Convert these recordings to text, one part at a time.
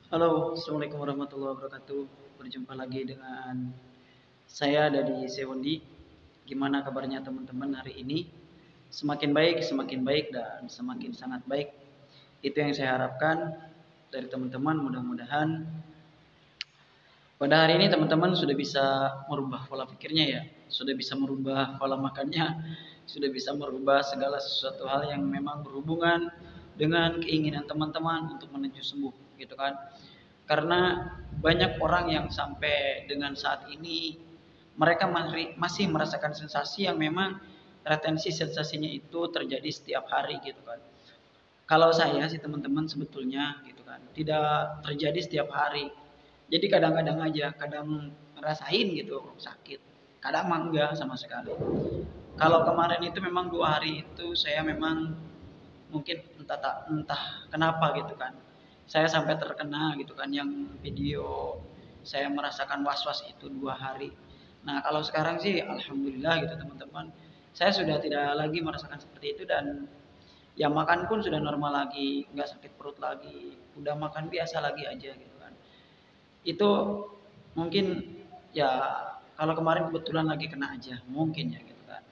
Halo, Assalamualaikum warahmatullahi wabarakatuh. Berjumpa lagi dengan saya dari Sewondi. Gimana kabarnya teman-teman hari ini? Semakin baik dan semakin sangat baik. Itu yang saya harapkan dari teman-teman. Mudah-mudahan pada hari ini teman-teman sudah bisa merubah pola pikirnya ya. Sudah bisa merubah pola makannya. Sudah bisa merubah segala sesuatu hal yang memang berhubungan dengan keinginan teman-teman untuk menuju sembuh gitu kan. Karena banyak orang yang sampai dengan saat ini mereka masih merasakan sensasi yang memang retensi sensasinya itu terjadi setiap hari gitu kan. Kalau saya sih teman-teman sebetulnya gitu kan tidak terjadi setiap hari. Jadi kadang-kadang aja, kadang ngerasain gitu sakit, kadang mah enggak sama sekali. Kalau kemarin itu memang 2 hari itu saya memang mungkin entah kenapa gitu kan saya sampai terkena gitu kan yang video saya merasakan was-was itu 2 hari. Nah kalau sekarang sih alhamdulillah gitu teman-teman, saya sudah tidak lagi merasakan seperti itu dan ya makan pun sudah normal lagi, nggak sakit perut lagi, udah makan biasa lagi aja gitu kan. Itu mungkin ya kalau kemarin kebetulan lagi kena aja mungkin ya gitu kan.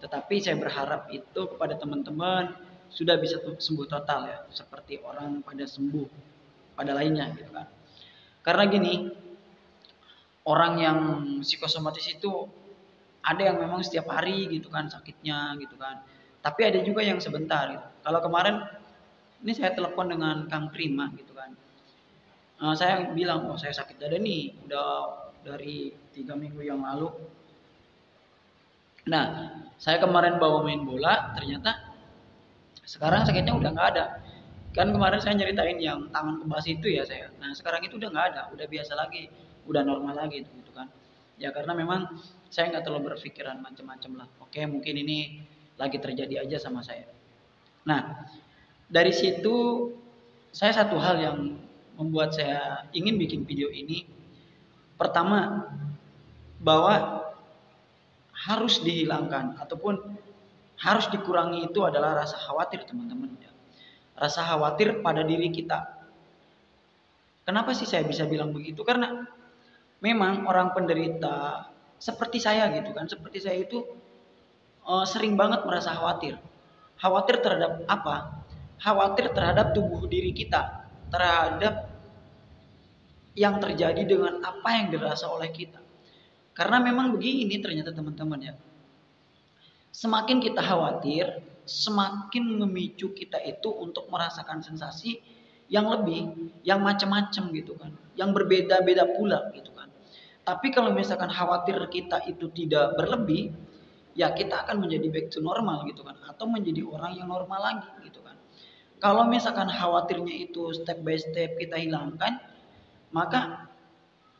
Tetapi saya berharap itu kepada teman-teman sudah bisa sembuh total ya, seperti orang pada sembuh pada lainnya gitu kan. Karena gini, orang yang psikosomatis itu ada yang memang setiap hari gitu kan sakitnya gitu kan. Tapi ada juga yang sebentar gitu. Kalau kemarin ini saya telepon dengan Kang Prima gitu kan. Saya bilang, oh saya sakit dada nih, udah dari 3 minggu yang lalu. Nah, saya kemarin bawa main bola, ternyata sekarang sakitnya udah nggak ada. Kan kemarin saya nyeritain yang tangan kebas itu ya saya. Nah sekarang itu udah nggak ada, udah biasa lagi, udah normal lagi gitu kan. Ya karena memang saya nggak terlalu berpikiran macam-macam lah. Oke mungkin ini lagi terjadi aja sama saya. Nah dari situ saya satu hal yang membuat saya ingin bikin video ini. Pertama bahwa harus dihilangkan ataupun harus dikurangi itu adalah rasa khawatir teman-teman ya. Rasa khawatir pada diri kita. Kenapa sih saya bisa bilang begitu? Karena memang orang penderita seperti saya gitu kan, seperti saya itu sering banget merasa khawatir. Khawatir terhadap apa? Khawatir terhadap tubuh diri kita, terhadap yang terjadi dengan apa yang dirasa oleh kita. Karena memang begini ternyata teman-teman ya. Semakin kita khawatir, semakin memicu kita itu untuk merasakan sensasi yang lebih, yang macam-macam gitu kan, yang berbeda-beda pula gitu kan. Tapi kalau misalkan khawatir kita itu tidak berlebih, ya kita akan menjadi back to normal gitu kan, atau menjadi orang yang normal lagi gitu kan. Kalau misalkan khawatirnya itu step by step kita hilangkan, maka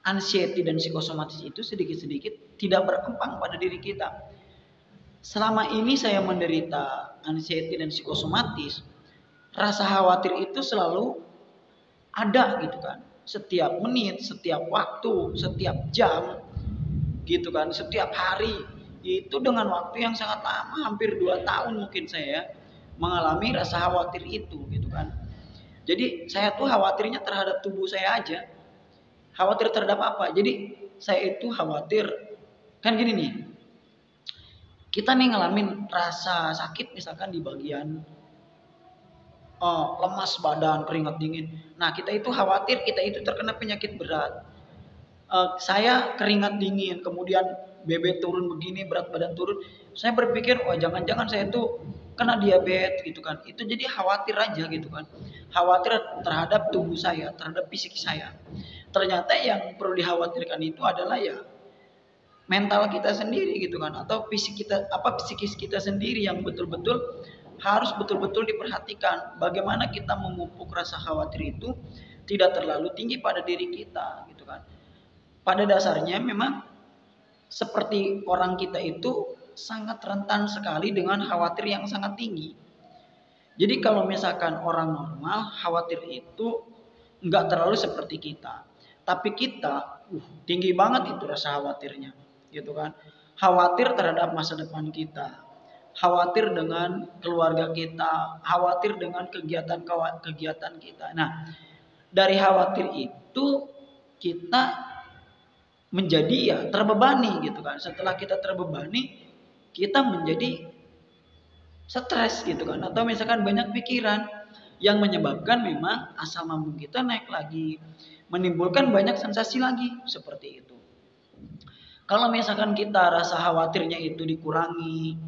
anxiety dan psikosomatis itu sedikit-sedikit tidak berkembang pada diri kita. Selama ini saya menderita anxiety dan psikosomatis, rasa khawatir itu selalu ada gitu kan. Setiap menit, setiap waktu, setiap jam gitu kan, setiap hari. Itu dengan waktu yang sangat lama, hampir 2 tahun mungkin saya mengalami rasa khawatir itu gitu kan. Jadi saya tuh khawatirnya terhadap tubuh saya aja. Khawatir terhadap apa? Jadi saya itu khawatir kan gini nih, kita nih ngalamin rasa sakit misalkan di bagian lemas badan, keringat dingin. Nah, kita itu khawatir kita itu terkena penyakit berat. Saya keringat dingin, kemudian BB turun begini, berat badan turun. Saya berpikir, wah jangan-jangan saya tuh kena diabetes gitu kan. Itu jadi khawatir aja gitu kan. Khawatir terhadap tubuh saya, terhadap fisik saya. Ternyata yang perlu dikhawatirkan itu adalah ya mental kita sendiri gitu kan, atau fisik kita psikis kita sendiri yang betul-betul harus betul-betul diperhatikan bagaimana kita memupuk rasa khawatir itu tidak terlalu tinggi pada diri kita gitu kan. Pada dasarnya memang seperti orang kita itu sangat rentan sekali dengan khawatir yang sangat tinggi. Jadi kalau misalkan orang normal khawatir itu nggak terlalu seperti kita. Tapi kita tinggi banget itu rasa khawatirnya. Gitu kan. Khawatir terhadap masa depan kita. Khawatir dengan keluarga kita, khawatir dengan kegiatan-kegiatan kita. Nah, dari khawatir itu kita menjadi ya terbebani gitu kan. Setelah kita terbebani, kita menjadi stres gitu kan, atau misalkan banyak pikiran yang menyebabkan memang asam lambung kita naik lagi, menimbulkan banyak sensasi lagi seperti itu. Kalau misalkan kita rasa khawatirnya itu dikurangi,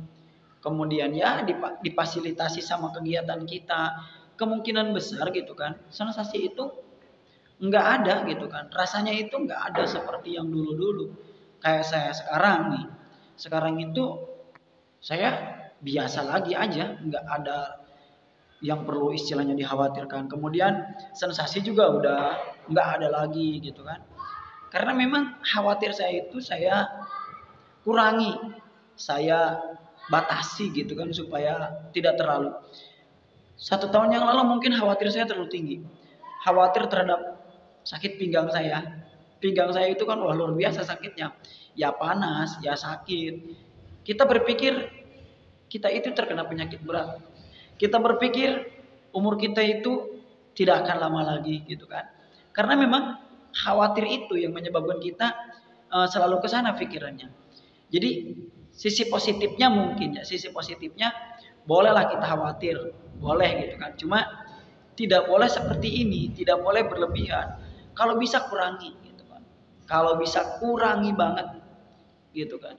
kemudian ya difasilitasi sama kegiatan kita, kemungkinan besar gitu kan sensasi itu nggak ada gitu kan, rasanya itu nggak ada seperti yang dulu-dulu. Kayak saya sekarang nih, sekarang itu saya biasa lagi aja, nggak ada yang perlu istilahnya dikhawatirkan. Kemudian sensasi juga udah nggak ada lagi gitu kan. Karena memang khawatir saya itu saya kurangi, saya batasi gitu kan supaya tidak terlalu. 1 tahun yang lalu mungkin khawatir saya terlalu tinggi. Khawatir terhadap sakit pinggang saya. Pinggang saya itu kan wah luar biasa sakitnya. Ya panas, ya sakit. Kita berpikir kita itu terkena penyakit berat. Kita berpikir umur kita itu tidak akan lama lagi gitu kan. Karena memang khawatir itu yang menyebabkan kita selalu ke sana pikirannya. Jadi sisi positifnya mungkin ya, sisi positifnya bolehlah kita khawatir, boleh gitu kan. Cuma tidak boleh seperti ini, tidak boleh berlebihan. Kalau bisa kurangi gitu kan. Kalau bisa kurangi banget gitu kan.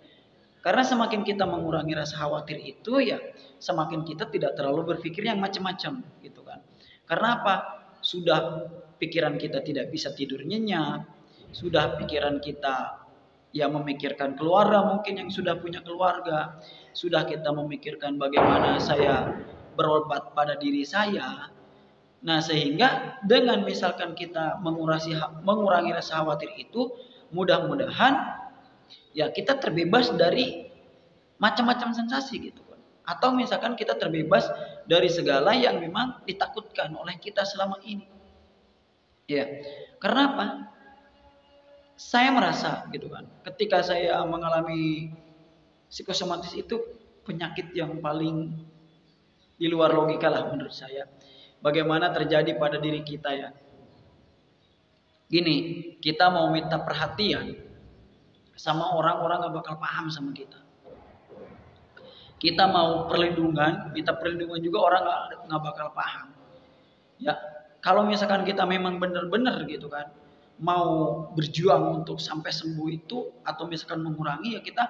Karena semakin kita mengurangi rasa khawatir itu ya semakin kita tidak terlalu berpikir yang macam-macam gitu kan. Karena apa? Sudah pikiran kita tidak bisa tidur nyenyak, sudah pikiran kita ya memikirkan keluarga mungkin yang sudah punya keluarga, sudah kita memikirkan bagaimana saya berobat pada diri saya. Nah, sehingga dengan misalkan kita mengurangi rasa khawatir itu, mudah-mudahan ya kita terbebas dari macam-macam sensasi gitu kan. Atau misalkan kita terbebas dari segala yang memang ditakutkan oleh kita selama ini. Ya. Karena apa? Saya merasa gitu kan, ketika saya mengalami psikosomatis itu penyakit yang paling di luar logika lah menurut saya. Bagaimana terjadi pada diri kita ya. Gini, kita mau minta perhatian sama orang-orang gak bakal paham sama kita. Kita mau perlindungan, minta perlindungan juga orang gak bakal paham. Ya, kalau misalkan kita memang benar-benar gitu kan, mau berjuang untuk sampai sembuh itu atau misalkan mengurangi ya kita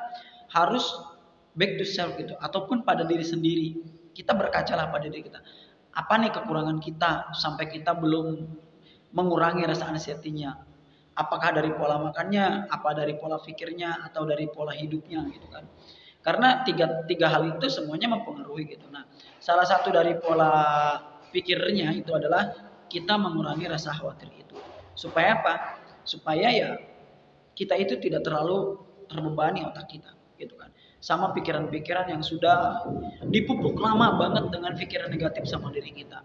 harus back to self gitu, ataupun pada diri sendiri. Kita berkacalah pada diri kita. Apa nih kekurangan kita sampai kita belum mengurangi rasa anxiety-nya? Apakah dari pola makannya, apa dari pola pikirnya, atau dari pola hidupnya gitu kan? Karena tiga hal itu semuanya mempengaruhi gitu. Nah, salah satu dari pola pikirnya itu adalah kita mengurangi rasa khawatir itu. Supaya apa? Supaya ya kita itu tidak terlalu terbebani otak kita, gitu kan. Sama pikiran-pikiran yang sudah dipupuk lama banget dengan pikiran negatif sama diri kita.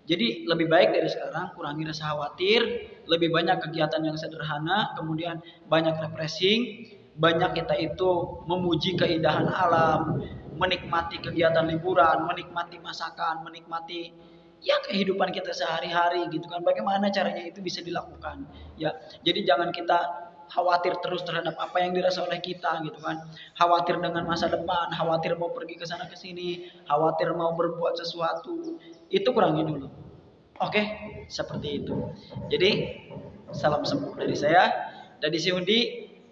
Jadi lebih baik dari sekarang kurangi rasa khawatir, lebih banyak kegiatan yang sederhana, kemudian banyak refreshing, banyak kita itu memuji keindahan alam, menikmati kegiatan liburan, menikmati masakan, menikmati ya kehidupan kita sehari-hari gitu kan. Bagaimana caranya itu bisa dilakukan? Ya, jadi jangan kita khawatir terus terhadap apa yang dirasa oleh kita gitu kan. Khawatir dengan masa depan, khawatir mau pergi ke sana ke sini, khawatir mau berbuat sesuatu. Itu kurangi dulu. Oke, seperti itu. Jadi salam sembuh dari saya, dari si Undi,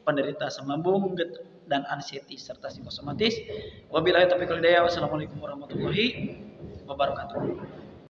penderita asam lambung dan anxiety serta psikosomatis. Wabillahi taufiq wal hidayah. Wassalamualaikum warahmatullahi wabarakatuh.